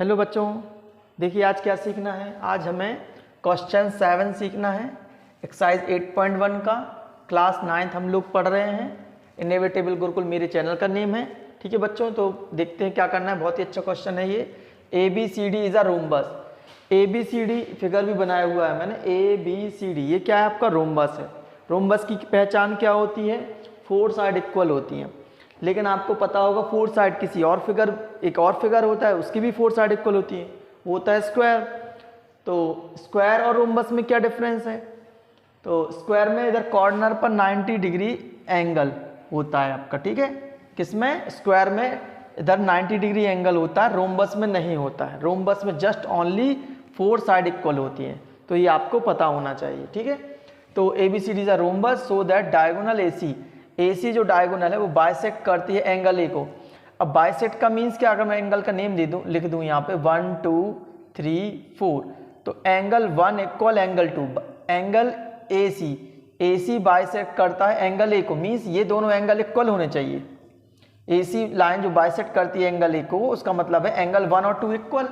Hello बच्चों, देखिए आज क्या सीखना है। आज हमें क्वेश्चन 7 सीखना है। एक्सरसाइज 8.1 का क्लास 9th हम लोग पढ़ रहे हैं। इनोवेटेबल गुरुकुल मेरे चैनल का नेम है। ठीक है बच्चों, तो देखते हैं क्या करना है। बहुत ही अच्छा क्वेश्चन है ये। ABCD is a rhombus. ABCD figure भी बनाया हुआ है मैंने। ABCD ये क्या है? आपका रोम्बस है। रोम्बस की पहचान क्या होती है? 4 साइड इक्वल होती हैं। लेकिन आपको पता होगा 4 साइड किसी और फिगर, एक और फिगर होता है उसकी भी 4 साइड इक्वल होती है, वो होता है स्क्वायर। तो स्क्वायर और रोम्बस में क्या डिफरेंस है? तो स्क्वायर में इधर कॉर्नर पर 90 डिग्री एंगल होता है आपका। ठीक है, किसमें? स्क्वायर में इधर 90 डिग्री एंगल होता है, रोम्बस में नहीं होता है। रोम्बस में जस्ट ओनली 4 साइड इक्वल होती हैं। तो ये आपको पता होना चाहिए। ठीक है, तो ABCD is a rhombus so that diagonal AC जो डायगोनल है वो बाइसेक्ट करती है एंगल A को। अब बाइसेक्ट का मीन्स क्या? अगर मैं एंगल का नेम दे दूं, लिख दूं यहाँ पे 1 2 3 4, तो angle 1 equal angle 2। Angle AC bisect करता है एंगल A को, मीन्स ये दोनों एंगल इक्वल होने चाहिए। AC लाइन जो बाइसेक्ट करती है एंगल A को, उसका मतलब है एंगल 1 और 2 इक्वल।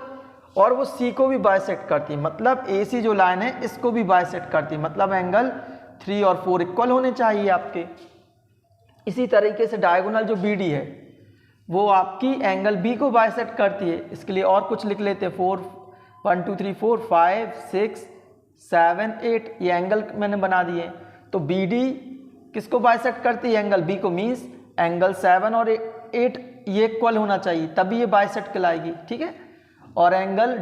और वो C को भी बाइसेक्ट करती है, मतलब AC जो लाइन है इसको भी बाइसेक्ट करती है, मतलब एंगल 3 और 4 इक्वल होने चाहिए आपके। इसी तरीके से डायगोनल जो BD है वो आपकी एंगल B को बाइसेक्ट करती है। इसके लिए और कुछ लिख लेते हैं। 1 2 3 4 5 6 7 8 ये एंगल मैंने बना दिए। तो BD किसको बाइसेक्ट करती है? एंगल B को, मीन्स एंगल 7 और 8 ये इक्वल होना चाहिए, तभी ये बाइसेक्ट कहलाएगी। ठीक है, और एंगल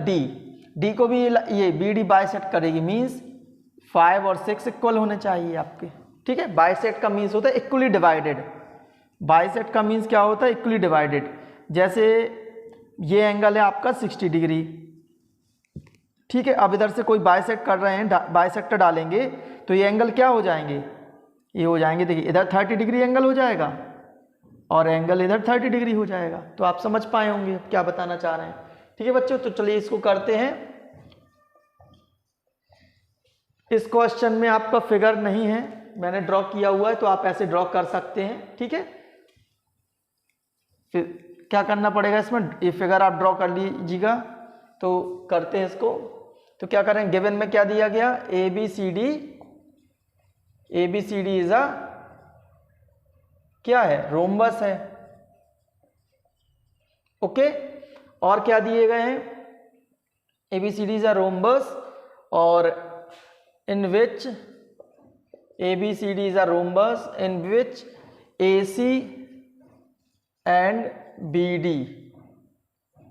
D को भी ये BD बाइसेक्ट करेगी, मीन्स 5 और 6 इक्वल होने चाहिए आपके। ठीक है, बाइसेक्ट का मीन्स होता है इक्वली डिवाइडेड। बाइसेक्ट का मीन्स क्या होता है? Equally divided. जैसे ये एंगल है आपका 60 डिग्री। ठीक है, अब इधर से कोई बाइसेक्ट कर रहे हैं, बाइसेक्टर डालेंगे तो ये एंगल क्या हो जाएंगे? ये हो जाएंगे, देखिए इधर 30 डिग्री एंगल हो जाएगा और एंगल इधर 30 डिग्री हो जाएगा। तो आप समझ पाए होंगे क्या बताना चाह रहे हैं। ठीक है बच्चों, तो चलिए इसको करते हैं। इस क्वेश्चन में आपका फिगर नहीं है, मैंने ड्रॉ किया हुआ है, तो आप ऐसे ड्रॉ कर सकते हैं। ठीक है, फिर क्या करना पड़ेगा इसमें? ये फिगर आप ड्रॉ कर लीजिएगा। तो करते हैं इसको। तो क्या करें? गिवन में क्या दिया गया? ABCD इज अ क्या है? रोम्बस है। ओके, और क्या दिए गए हैं? ABCD इज अ रोम्बस और in which ABCD is a rhombus in which AC and BD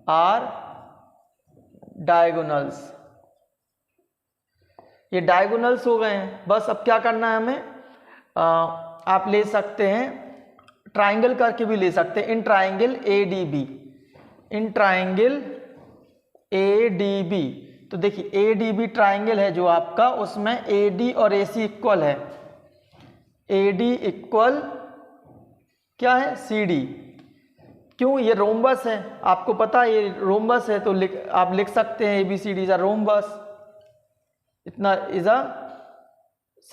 are diagonals। ये डायगोनल्स हो गए हैं। बस अब क्या करना है हमें? आप ले सकते हैं ट्राइंगल करके भी ले सकते हैं। In triangle ADB। तो देखिए ADB ट्राइंगल है जो आपका, उसमें AD और AC इक्वल है। AD इक्वल क्या है? CD। क्यों? ये रोम्बस है, आपको पता है ये रोम्बस है, तो आप लिख सकते हैं ABCD इज अ रोम्बस। इतना इज अ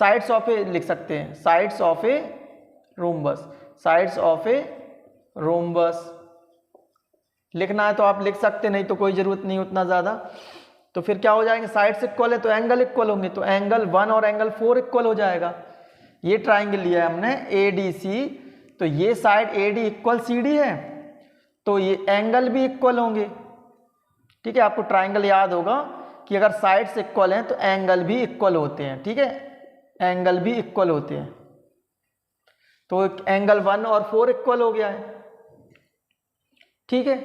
साइड्स ऑफ ए लिख सकते हैं, sides of a rhombus. Sides of a rhombus लिखना है तो आप लिख सकते, नहीं तो कोई जरूरत नहीं उतना ज़्यादा। तो फिर क्या हो जाएंगे? साइड्स इक्वल है तो एंगल इक्वल होंगे, तो एंगल 1 और एंगल 4 इक्वल हो जाएगा। ये ट्राइंगल लिया है हमने ADC, तो ये साइड AD इक्वल CD है, तो ये एंगल भी इक्वल होंगे। ठीक है, आपको ट्राइंगल याद होगा कि अगर साइड्स इक्वल हैं तो एंगल भी इक्वल होते हैं। ठीक है, एंगल भी इक्वल होते हैं। तो एंगल 1 और 4 इक्वल हो गया है। ठीक है,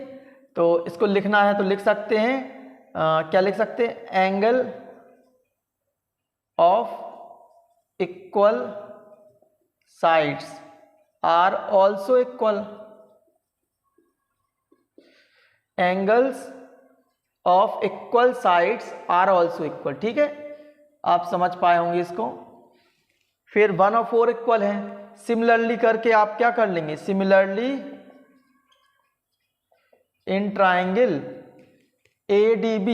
तो इसको लिखना है तो लिख सकते हैं। क्या लिख सकते हैं? Angle of equal sides are also equal. Angles of equal sides are also equal. ठीक है, आप समझ पाए होंगे इसको। फिर 1 और 4 इक्वल है। सिमिलरली करके आप क्या कर लेंगे? Similarly in triangle ADB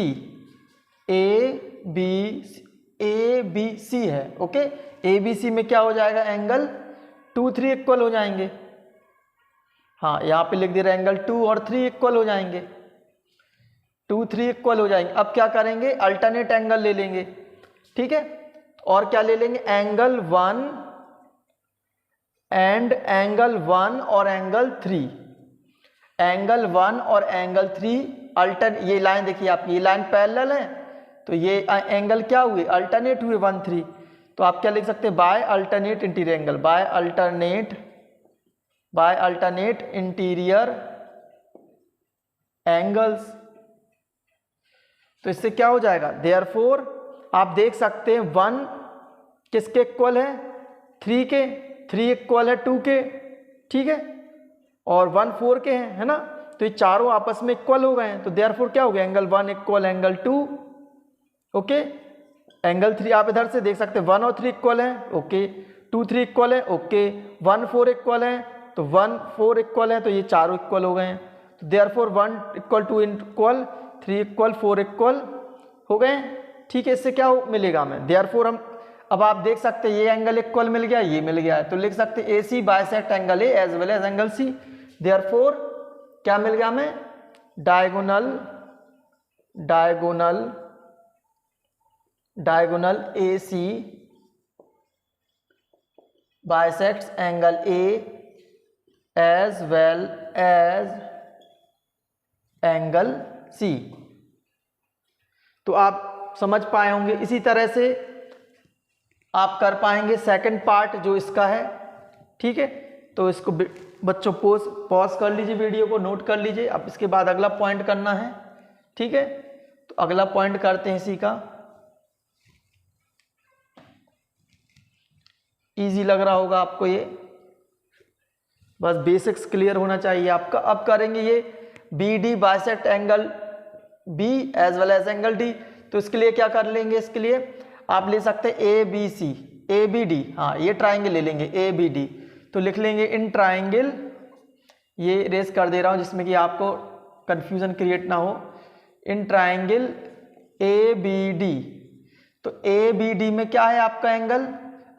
ABC है। ओके, ABC में क्या हो जाएगा? एंगल 2 3 इक्वल हो जाएंगे। हाँ, यहाँ पे लिख दे रहे एंगल 2 और 3 इक्वल हो जाएंगे। 2 3 इक्वल हो जाएंगे। अब क्या करेंगे, अल्टरनेट एंगल ले लेंगे, ठीक है। और क्या ले लेंगे, एंगल 1 एंड एंगल 1 और एंगल 3, एंगल 1 और एंगल 3 ये लाइन देखिए आप, ये लाइन पैरेलल है तो ये एंगल क्या हुए, अल्टरनेट हुए 1 3। तो आप क्या लिख सकते हैं, by alternate interior angle, by alternate interior angles. तो इससे क्या हो जाएगा, देयरफॉर आप देख सकते हैं 1 किसके इक्वल है, 3 के, 3 इक्वल है 2 के, ठीक है, और 1 4 के हैं, है ना। तो ये चारों आपस में इक्वल हो गए हैं, तो देयरफॉर क्या हो गया, angle 1 equal angle 2, okay. Angle 3 आप इधर से देख सकते हैं 1 और 3 इक्वल है, ओके, 2 3 इक्वल है, ओके, 1 4 इक्वल है, तो 1 4 इक्वल है, तो ये चारों इक्वल हो गए हैं। तो therefore 1 equal 2 equal 3 equal 4 equal हो गए, ठीक है। इससे क्या मिलेगा हमें, देयरफॉर हम अब आप देख सकते हैं ये एंगल इक्वल मिल गया, ये मिल गया है, तो लिख सकते हैं AC bisect angle a as well as angle C। Therefore क्या मिल गया हमें, diagonal AC bisects angle A as well as angle C। तो आप समझ पाए होंगे। इसी तरह से आप कर पाएंगे सेकंड पार्ट जो इसका है, ठीक है। तो इसको बच्चों पॉज कर लीजिए, वीडियो को नोट कर लीजिए। अब इसके बाद अगला पॉइंट करना है, ठीक है। तो अगला पॉइंट करते हैं इसी का, इजी लग रहा होगा आपको ये, बस बेसिक्स क्लियर होना चाहिए आपका। अब करेंगे ये BD bisect angle B as well as angle D। तो इसके लिए क्या कर लेंगे, इसके लिए आप ले सकते हैं ABC ABD, हाँ ये ट्राइंगल ले लेंगे ABD। तो लिख लेंगे इन ट्राइंगल, ये रेस कर दे रहा हूँ जिसमें कि आपको कंफ्यूजन क्रिएट ना हो, इन ट्राइंगल ABD। तो ABD में क्या है आपका एंगल,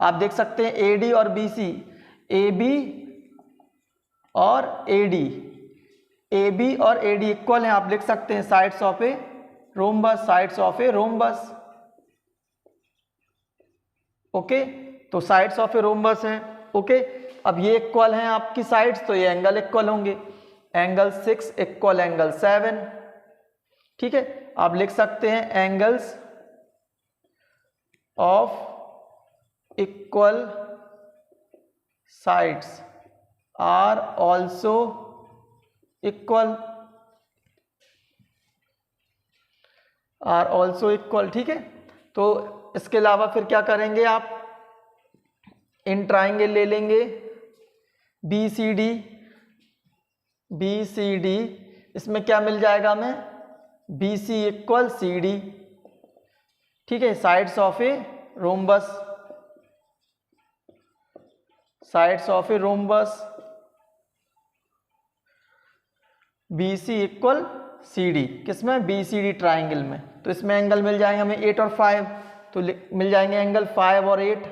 आप देख सकते हैं AD और BC, AB और AD, AB और AD इक्वल हैं, आप लिख सकते हैं sides of a rhombus, sides of a rhombus, okay. तो साइड्स ऑफ ए रोम्बस हैं, ओके। अब ये इक्वल हैं आपकी साइड्स, तो ये एंगल इक्वल होंगे, एंगल 6 इक्वल एंगल 7, ठीक है। आप लिख सकते हैं angles of equal sides are also equal, ठीक है। तो इसके अलावा फिर क्या करेंगे आप, इन ट्राइंगल ले लेंगे BCD, इसमें क्या मिल जाएगा हमें, BC इक्वल CD, ठीक है। Sides of a rhombus, BC equal CD, किसमें, BCD ट्राइंगल में। तो इसमें एंगल मिल जाएंगे हमें 8 और 5, तो मिल जाएंगे एंगल 5 और 8।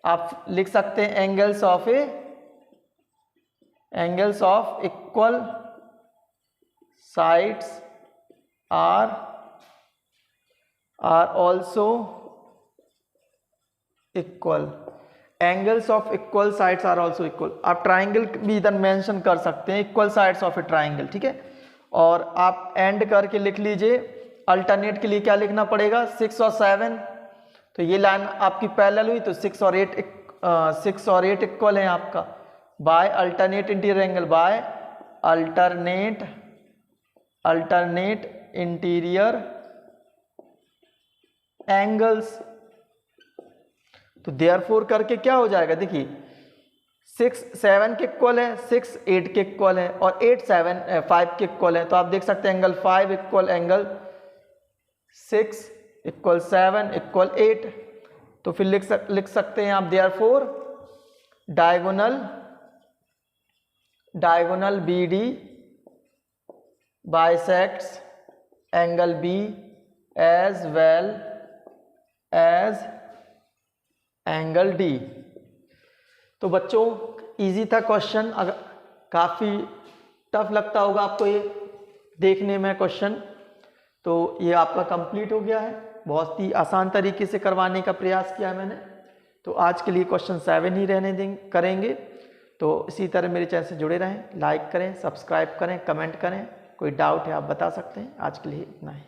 आप लिख सकते हैं angles of equal sides are also equal, angles of equal sides are also equal. आप ट्राइंगल भी इधर मेंशन कर सकते हैं, equal sides of a triangle, ठीक है। और आप एंड करके लिख लीजिए, अल्टरनेट के लिए क्या लिखना पड़ेगा, 6 और 7। तो ये लाइन आपकी पैरेलल हुई, तो 6 और 8 इक्वल है आपका, by alternate interior angle, by alternate interior angles. तो देयरफॉर करके क्या हो जाएगा, देखिए 6 7 के इक्वल है, 6 8 के इक्वल है, और 8 7 5 के इक्वल है। तो आप देख सकते हैं angle 5 equal angle 6 equal 7 equal 8। तो फिर लिख सकते हैं आप therefore diagonal BD bisects angle B as well as angle D। तो बच्चों इजी था क्वेश्चन, अगर काफ़ी टफ लगता होगा आपको ये देखने में क्वेश्चन, तो ये आपका कंप्लीट हो गया है। बहुत ही आसान तरीके से करवाने का प्रयास किया है मैंने। तो आज के लिए क्वेश्चन 7 ही रहने करेंगे। तो इसी तरह मेरे चैनल से जुड़े रहें, लाइक करें, सब्सक्राइब करें, कमेंट करें। कोई डाउट है आप बता सकते हैं। आज के लिए इतना ही।